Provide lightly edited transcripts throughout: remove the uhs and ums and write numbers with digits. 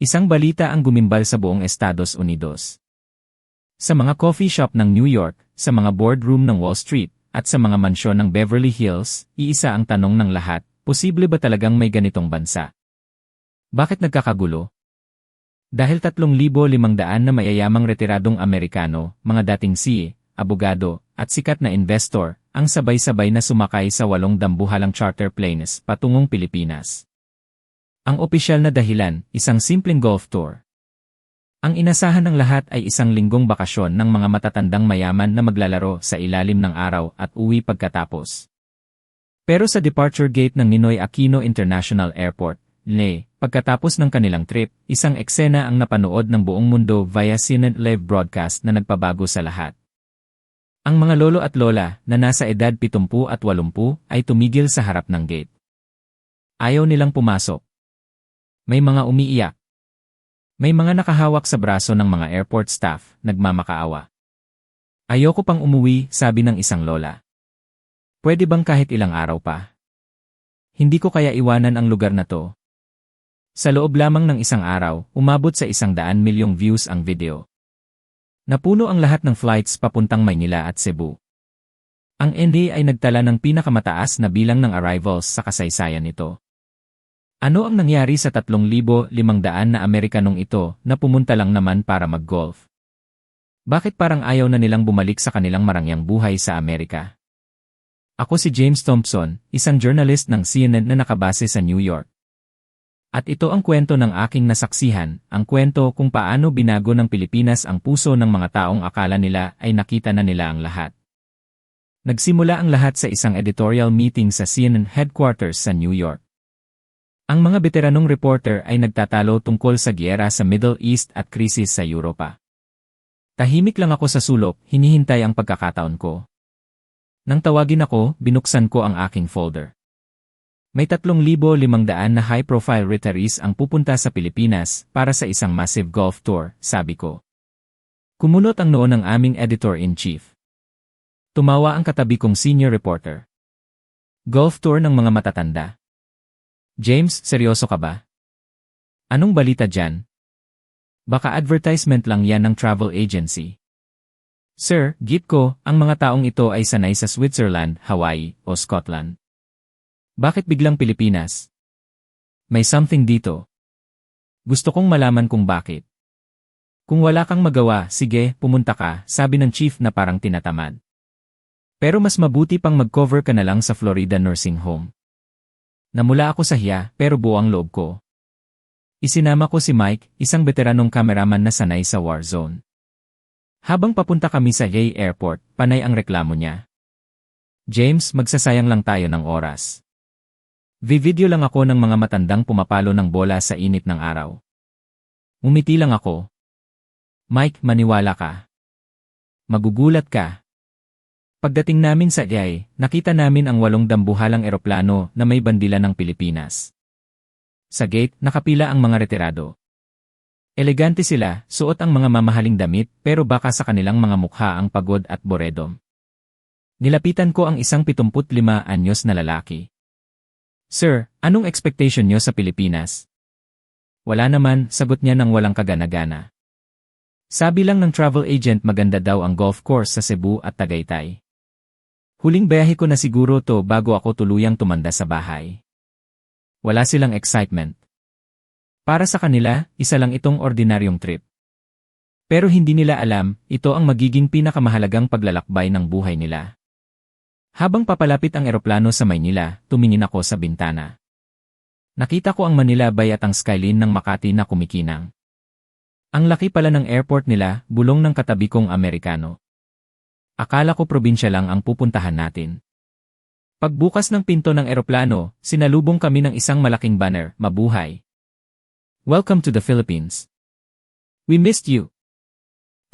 Isang balita ang gumimbal sa buong Estados Unidos. Sa mga coffee shop ng New York, sa mga boardroom ng Wall Street, at sa mga mansyon ng Beverly Hills, iisa ang tanong ng lahat, posible ba talagang may ganitong bansa? Bakit nagkakagulo? Dahil 3,500 na mayayamang retiradong Amerikano, mga dating CA, abogado, at sikat na investor, ang sabay-sabay na sumakay sa 8 dambuhalang charter planes patungong Pilipinas. Ang opisyal na dahilan, isang simpleng golf tour. Ang inasahan ng lahat ay isang linggong bakasyon ng mga matatandang mayaman na maglalaro sa ilalim ng araw at uwi pagkatapos. Pero sa departure gate ng Ninoy Aquino International Airport, pagkatapos ng kanilang trip, isang eksena ang napanood ng buong mundo via CNN live broadcast na nagpabago sa lahat. Ang mga lolo at lola na nasa edad 70 at 80 ay tumigil sa harap ng gate. Ayaw nilang pumasok. May mga umiiyak. May mga nakahawak sa braso ng mga airport staff, nagmamakaawa. Ayoko pang umuwi, sabi ng isang lola. Pwede bang kahit ilang araw pa? Hindi ko kaya iwanan ang lugar na to. Sa loob lamang ng isang araw, umabot sa 100 milyong views ang video. Napuno ang lahat ng flights papuntang Maynila at Cebu. Ang NDA ay nagtala ng pinakamataas na bilang ng arrivals sa kasaysayan nito. Ano ang nangyari sa 3,500 na Amerikanong ito na pumunta lang naman para mag-golf? Bakit parang ayaw na nilang bumalik sa kanilang marangyang buhay sa Amerika? Ako si James Thompson, isang journalist ng CNN na nakabase sa New York. At ito ang kwento ng aking nasaksihan, ang kwento kung paano binago ng Pilipinas ang puso ng mga taong akala nila ay nakita na nila ang lahat. Nagsimula ang lahat sa isang editorial meeting sa CNN headquarters sa New York. Ang mga veteranong reporter ay nagtatalo tungkol sa giyera sa Middle East at krisis sa Europa. Tahimik lang ako sa sulok, hinihintay ang pagkakataon ko. Nang tawagin ako, binuksan ko ang aking folder. May 3,500 na high-profile retirees ang pupunta sa Pilipinas para sa isang massive golf tour, sabi ko. Kumunot ang noo ng aming editor-in-chief. Tumawa ang katabi kong senior reporter. Golf tour ng mga matatanda. James, seryoso ka ba? Anong balita dyan? Baka advertisement lang yan ng travel agency. Sir, git ko, ang mga taong ito ay sanay sa Switzerland, Hawaii, o Scotland. Bakit biglang Pilipinas? May something dito. Gusto kong malaman kung bakit. Kung wala kang magawa, sige, pumunta ka, sabi ng chief na parang tinatamad. Pero mas mabuti pang mag-cover ka na lang sa Florida nursing home. Namula ako sa hiya, pero buo ang loob ko. Isinama ko si Mike, isang veteranong cameraman na sanay sa war zone. Habang papunta kami sa Yei Airport, panay ang reklamo niya. James, magsasayang lang tayo ng oras. Video lang ako ng mga matandang pumapalo ng bola sa init ng araw. Umiti lang ako. Mike, maniwala ka. Magugulat ka. Pagdating namin sa Yei, nakita namin ang 8 dambuhalang eroplano na may bandila ng Pilipinas. Sa gate, nakapila ang mga retirado. Elegante sila, suot ang mga mamahaling damit, pero baka sa kanilang mga mukha ang pagod at boredom. Nilapitan ko ang isang 75 anyos na lalaki. Sir, anong expectation nyo sa Pilipinas? Wala naman, sagot niya nang walang kagana-gana. Sabi lang ng travel agent maganda daw ang golf course sa Cebu at Tagaytay. Huling biyahe ko na siguro to bago ako tuluyang tumanda sa bahay. Wala silang excitement. Para sa kanila, isa lang itong ordinaryong trip. Pero hindi nila alam, ito ang magiging pinakamahalagang paglalakbay ng buhay nila. Habang papalapit ang eroplano sa Maynila, tumingin ako sa bintana. Nakita ko ang Manila Bay at ang skyline ng Makati na kumikinang. Ang laki pala ng airport nila, bulong ng katabi kong Amerikano. Akala ko probinsya lang ang pupuntahan natin. Pagbukas ng pinto ng eroplano, sinalubong kami ng isang malaking banner, mabuhay. Welcome to the Philippines. We missed you.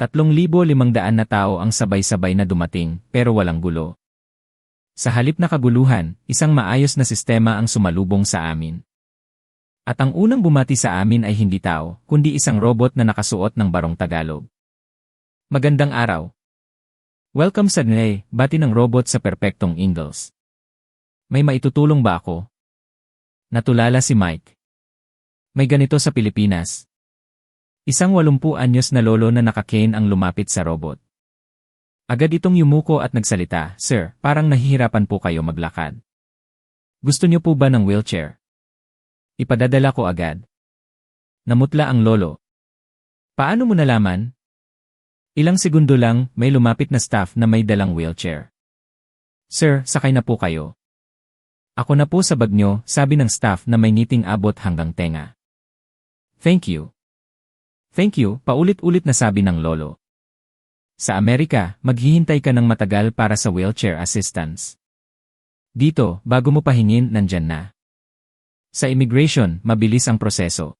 3,500 na tao ang sabay-sabay na dumating, pero walang gulo. Sa halip na kaguluhan, isang maayos na sistema ang sumalubong sa amin. At ang unang bumati sa amin ay hindi tao, kundi isang robot na nakasuot ng barong Tagalog. Magandang araw. Welcome sa NE, bati ng robot sa perpektong English. May maitutulong ba ako? Natulala si Mike. May ganito sa Pilipinas. Isang 80 anyos na lolo na naka-cane ang lumapit sa robot. Agad itong yumuko at nagsalita, "Sir, parang nahihirapan po kayo maglakad. Gusto niyo po ba ng wheelchair? Ipadadala ko agad." Namutla ang lolo. "Paano mo nalaman?" Ilang segundo lang, may lumapit na staff na may dalang wheelchair. "Sir, sakay na po kayo." "Ako na po sa bag nyo," sabi ng staff na may ngiting abot hanggang tenga. "Thank you." "Thank you," paulit-ulit na sabi ng lolo. Sa Amerika, maghihintay ka ng matagal para sa wheelchair assistance. Dito, bago mo pahingin, nandyan na. Sa immigration, mabilis ang proseso.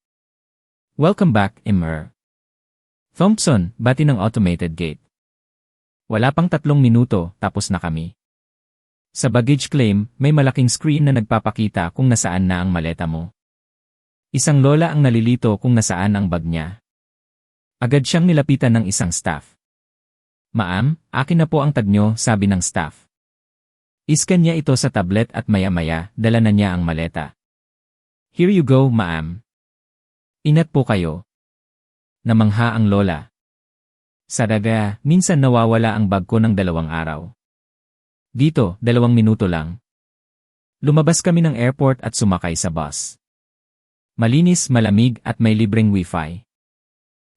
"Welcome back, Mr. Thompson," bati ng automated gate. Wala pang 3 minuto, tapos na kami. Sa baggage claim, may malaking screen na nagpapakita kung nasaan na ang maleta mo. Isang lola ang nalilito kung nasaan ang bag niya. Agad siyang nilapitan ng isang staff. "Ma'am, akin na po ang tag nyo," sabi ng staff. Iskan niya ito sa tablet at maya-maya, dala na niya ang maleta. "Here you go, ma'am. Ingat po kayo." Namangha ang lola. "Saraga, minsan nawawala ang bag ko ng 2 araw. Dito, 2 minuto lang." Lumabas kami ng airport at sumakay sa bus. Malinis, malamig at may libreng wifi.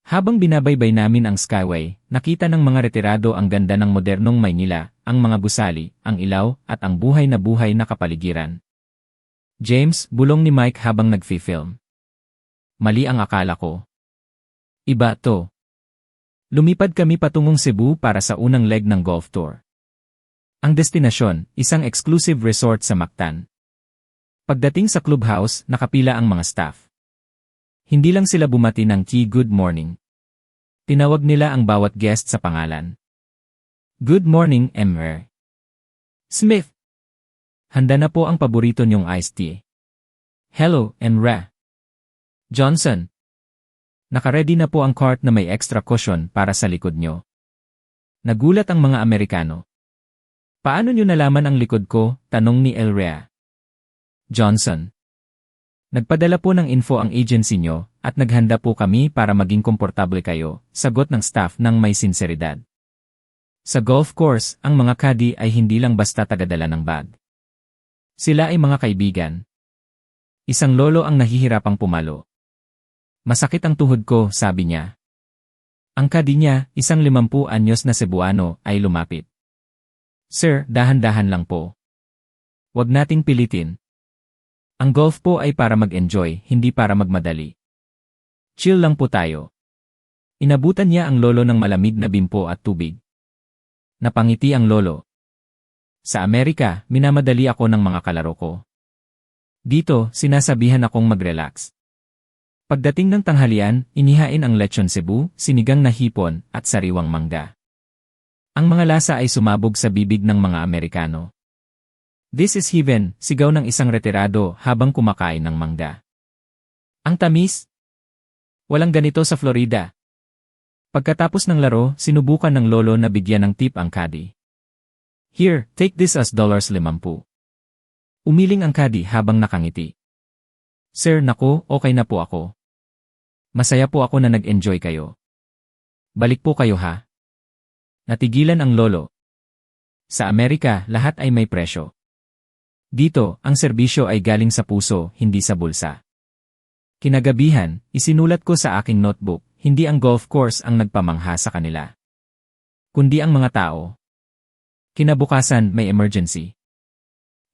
Habang binabaybay namin ang Skyway, nakita ng mga retirado ang ganda ng modernong Maynila, ang mga gusali, ang ilaw, at ang buhay na kapaligiran. "James," bulong ni Mike habang nagfi-film. Mali ang akala ko. Iba to. Lumipad kami patungong Cebu para sa unang leg ng golf tour. Ang destinasyon, isang exclusive resort sa Mactan. Pagdating sa clubhouse, nakapila ang mga staff. Hindi lang sila bumati ng good morning. Tinawag nila ang bawat guest sa pangalan. "Good morning, Mr. Smith. Handa na po ang paborito niyong iced tea." "Hello, Mr. Johnson. Nakaredy na po ang cart na may extra cushion para sa likod niyo." Nagulat ang mga Amerikano. "Paano niyo nalaman ang likod ko?" tanong ni Elrea. "Johnson. Nagpadala po ng info ang agency nyo, at naghanda po kami para maging komportable kayo," sagot ng staff ng may sinseridad. Sa golf course, ang mga caddy ay hindi lang basta tagadala ng bag. Sila ay mga kaibigan. Isang lolo ang nahihirapang pumalo. "Masakit ang tuhod ko," sabi niya. Ang caddy niya, isang 50 anyos na Cebuano, ay lumapit. "Sir, dahan-dahan lang po. Huwag nating pilitin. Ang golf po ay para mag-enjoy, hindi para magmadali. Chill lang po tayo." Inabutan niya ang lolo ng malamig na bimpo at tubig. Napangiti ang lolo. Sa Amerika, minamadali ako ng mga kalaro ko. Dito, sinasabihan akong mag-relax. Pagdating ng tanghalian, inihain ang lechon Cebu, sinigang na hipon, at sariwang mangga. Ang mga lasa ay sumabog sa bibig ng mga Amerikano. "This is heaven," sigaw ng isang retirado habang kumakain ng mangga. "Ang tamis! Walang ganito sa Florida." Pagkatapos ng laro, sinubukan ng lolo na bigyan ng tip ang caddy. "Here, take this as $50." Umiling ang caddy habang nakangiti. "Sir, nako, okay na po ako. Masaya po ako na nag-enjoy kayo. Balik po kayo ha." Natigilan ang lolo. Sa Amerika, lahat ay may presyo. Dito, ang serbisyo ay galing sa puso, hindi sa bulsa. Kinagabihan, isinulat ko sa aking notebook, hindi ang golf course ang nagpamangha sa kanila, kundi ang mga tao. Kinabukasan, may emergency.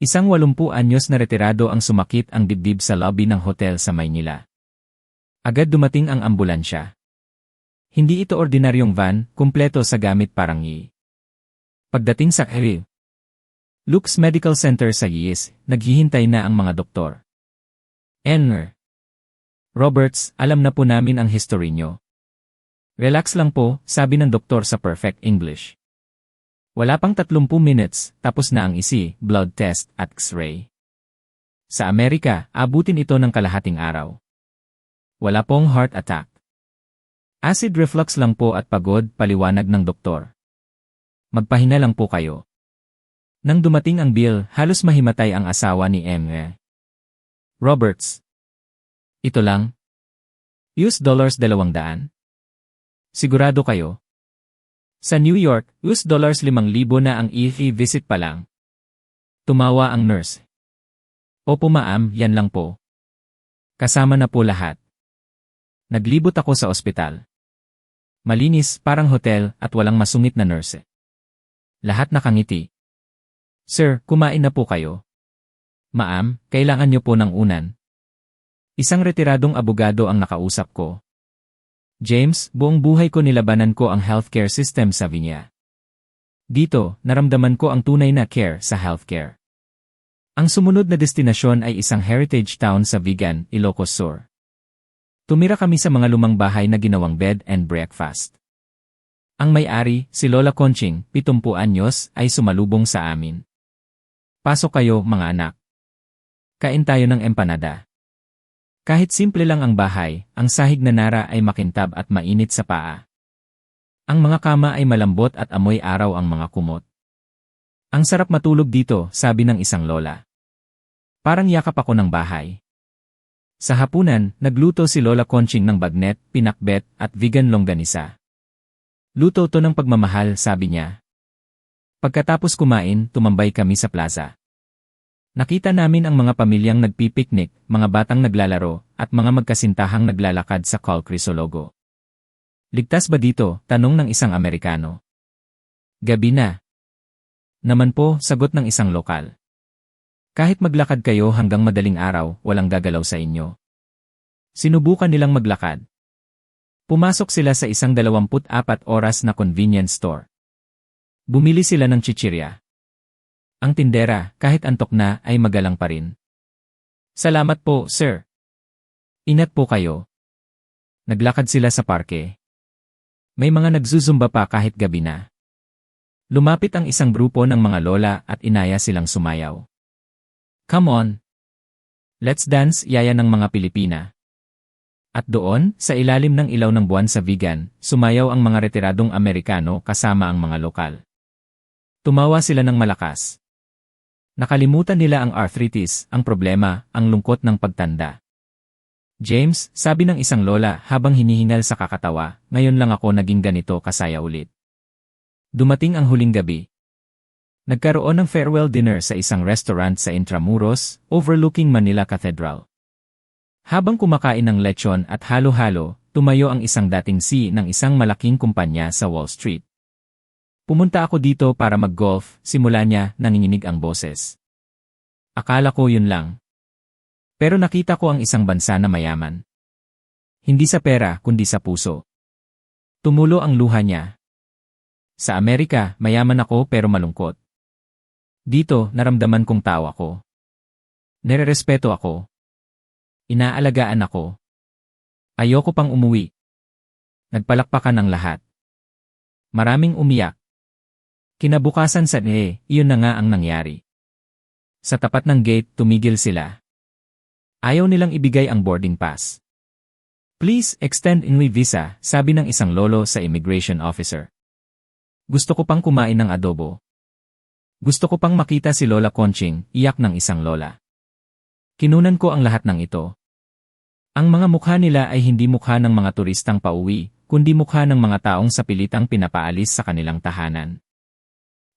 Isang 80 anyos na retirado ang sumakit ang dibdib sa lobby ng hotel sa Maynila. Agad dumating ang ambulansya. Hindi ito ordinaryong van, kumpleto sa gamit parang yi. Pagdating sa Luke's Medical Center sa Yis, naghihintay na ang mga doktor. "Mr. Roberts, alam na po namin ang history nyo. Relax lang po," sabi ng doktor sa perfect English. Wala pang 30 minutes, tapos na ang blood test at X-ray. Sa Amerika, abutin ito ng kalahating araw. Wala pong heart attack. Acid reflux lang po at pagod, paliwanag ng doktor. "Magpahinga lang po kayo." Nang dumating ang bill, halos mahimatay ang asawa ni Mr. Roberts. "Ito lang?" US dollars 200. Sigurado kayo? Sa New York, US dollars 5,000 na ang visit pa lang. Tumawa ang nurse. Opo ma'am, yan lang po. Kasama na po lahat. Naglibot ako sa ospital. Malinis, parang hotel, at walang masungit na nurse. Lahat nakangiti. Sir, kumain na po kayo. Ma'am, kailangan niyo po ng unan. Isang retiradong abogado ang nakausap ko. James, buong buhay ko nilabanan ko ang healthcare system, sabi niya. Dito, naramdaman ko ang tunay na care sa healthcare. Ang sumunod na destinasyon ay isang heritage town sa Vigan, Ilocos Sur. Tumira kami sa mga lumang bahay na ginawang bed and breakfast. Ang may-ari, si Lola Conching, 70 anyos, ay sumalubong sa amin. Pasok kayo, mga anak. Kain tayo ng empanada. Kahit simple lang ang bahay, ang sahig na nara ay makintab at mainit sa paa. Ang mga kama ay malambot at amoy araw ang mga kumot. Ang sarap matulog dito, sabi ng isang lola. Parang yakap ako ng bahay. Sa hapunan, nagluto si Lola Conching ng bagnet, pinakbet, at vegan longganisa. Luto to ng pagmamahal, sabi niya. Pagkatapos kumain, tumambay kami sa plaza. Nakita namin ang mga pamilyang nagpipiknik, mga batang naglalaro, at mga magkasintahang naglalakad sa Col Crisologo. Ligtas ba dito? Tanong ng isang Amerikano. Gabi na. Naman po, sagot ng isang lokal. Kahit maglakad kayo hanggang madaling araw, walang gagalaw sa inyo. Sinubukan nilang maglakad. Pumasok sila sa isang 24 oras na convenience store. Bumili sila ng chichirya. Ang tindera, kahit antok na, ay magalang pa rin. Salamat po, sir. Ingat po kayo. Naglakad sila sa parke. May mga nagzuzumba pa kahit gabi na. Lumapit ang isang grupo ng mga lola at inaya silang sumayaw. Come on. Let's dance, yaya ng mga Pilipina. At doon, sa ilalim ng ilaw ng buwan sa Vigan, sumayaw ang mga retiradong Amerikano kasama ang mga lokal. Tumawa sila ng malakas. Nakalimutan nila ang arthritis, ang problema, ang lungkot ng pagtanda. James, sabi ng isang lola habang hinihingal sa kakatawa, ngayon lang ako naging ganito kasaya ulit. Dumating ang huling gabi. Nagkaroon ng farewell dinner sa isang restaurant sa Intramuros, overlooking Manila Cathedral. Habang kumakain ng lechon at halo-halo, tumayo ang isang dating CEO ng isang malaking kumpanya sa Wall Street. Pumunta ako dito para mag-golf, simula niya, nanginginig ang boses. Akala ko yun lang. Pero nakita ko ang isang bansa na mayaman. Hindi sa pera, kundi sa puso. Tumulo ang luha niya. Sa Amerika, mayaman ako pero malungkot. Dito, naramdaman kong tao ako. Nererespeto ako. Inaalagaan ako. Ayoko pang umuwi. Nagpalakpakan ang lahat. Maraming umiyak. Kinabukasan sa iyon na nga ang nangyari. Sa tapat ng gate, tumigil sila. Ayaw nilang ibigay ang boarding pass. Please extend in my visa, sabi ng isang lolo sa immigration officer. Gusto ko pang kumain ng adobo. Gusto ko pang makita si Lola Conching, iyak ng isang lola. Kinunan ko ang lahat ng ito. Ang mga mukha nila ay hindi mukha ng mga turistang pauwi, kundi mukha ng mga taong sa pilitang pinapaalis sa kanilang tahanan.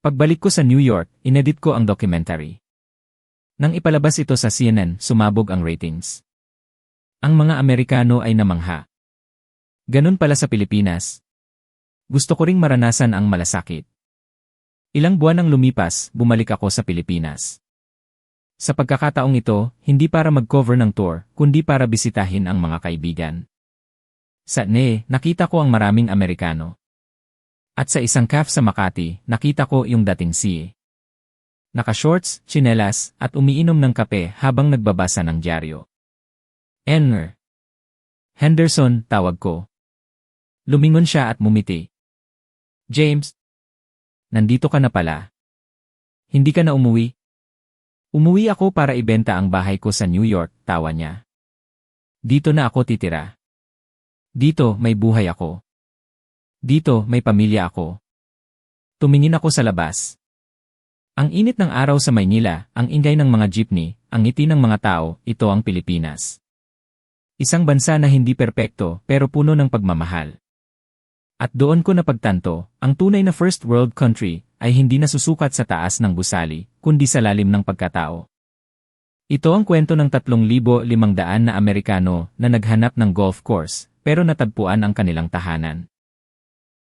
Pagbalik ko sa New York, inedit ko ang documentary. Nang ipalabas ito sa CNN, sumabog ang ratings. Ang mga Amerikano ay namangha. Ganun pala sa Pilipinas. Gusto ko ring maranasan ang malasakit. Ilang buwan nang lumipas, bumalik ako sa Pilipinas. Sa pagkakataong ito, hindi para mag-cover ng tour, kundi para bisitahin ang mga kaibigan. Sa nakita ko ang maraming Amerikano. At sa isang cafe sa Makati, nakita ko yung dating CEO. Naka-shorts, tsinelas, at umiinom ng kape habang nagbabasa ng dyaryo. Henderson, tawag ko. Lumingon siya at mumiti. James, nandito ka na pala. Hindi ka na umuwi? Umuwi ako para ibenta ang bahay ko sa New York, tawa niya. Dito na ako titira. Dito, may buhay ako. Dito, may pamilya ako. Tumingin ako sa labas. Ang init ng araw sa Maynila, ang ingay ng mga jeepney, ang ngiti ng mga tao, ito ang Pilipinas. Isang bansa na hindi perpekto pero puno ng pagmamahal. At doon ko napagtanto, ang tunay na first world country ay hindi nasusukat sa taas ng gusali, kundi sa lalim ng pagkatao. Ito ang kwento ng 3,500 na Amerikano na naghanap ng golf course pero natagpuan ang kanilang tahanan.